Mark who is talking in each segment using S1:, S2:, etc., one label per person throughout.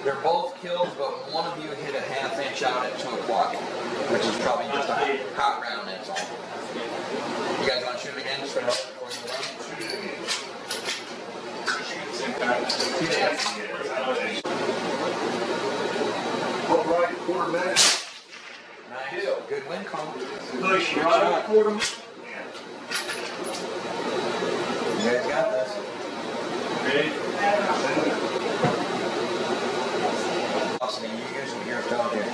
S1: They're both kills, but one of you hit a half inch out at 2 o'clock, which is probably just a hot round, that's all. You guys want to shoot again? Just for before you
S2: All right, quarter minute.
S1: Nice. Good win, Colin.
S2: Push right quarter.
S1: You guys got this.
S2: Ready?
S1: Awesome. You usually hear dog here.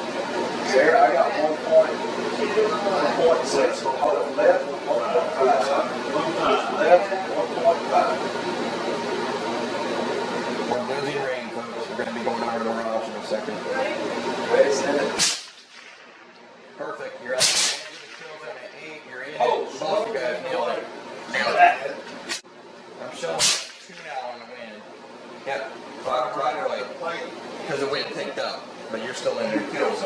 S2: Sarah, I got 1.6. Oh, left, 1.5. Left, 1.5.
S1: We're losing rain, folks. We're going to be going over to the garage in a second.
S2: Ready, send it.
S1: Perfect. You're up. Kills at 8. You're in.
S2: Oh,
S1: both you guys nailed it. Nailed it. I'm showing 2 now on the wind. Yep. Right away. Because the wind picked up. But you're still in your kills.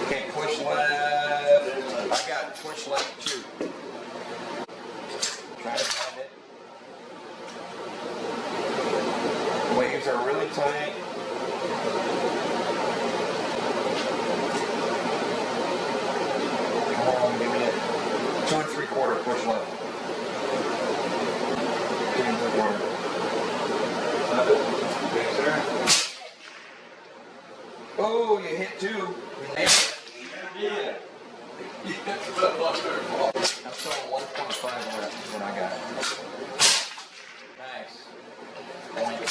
S1: Okay, push left. I got push left 2. Try to find it. Waves are really tight. Come on, give me it. 2 3/4 push left. 2 3/4. Oh, you hit 2. You nailed it.
S2: Yeah.
S1: I'm showing 1.5 left is what I got. Nice. Point.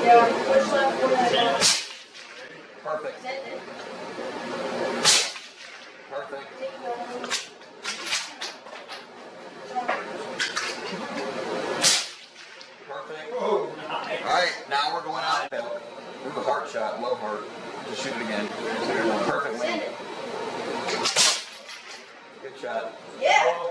S3: Yeah, push left, push left.
S1: Perfect.
S3: Send it.
S1: Perfect.
S3: Take it over.
S1: Perfect.
S2: Oh, nice.
S1: Alright, now we're going out. Ooh, heart shot, low heart. Just shoot it again. Perfect
S3: Send
S1: win.
S3: it.
S1: Good shot.
S3: Yeah.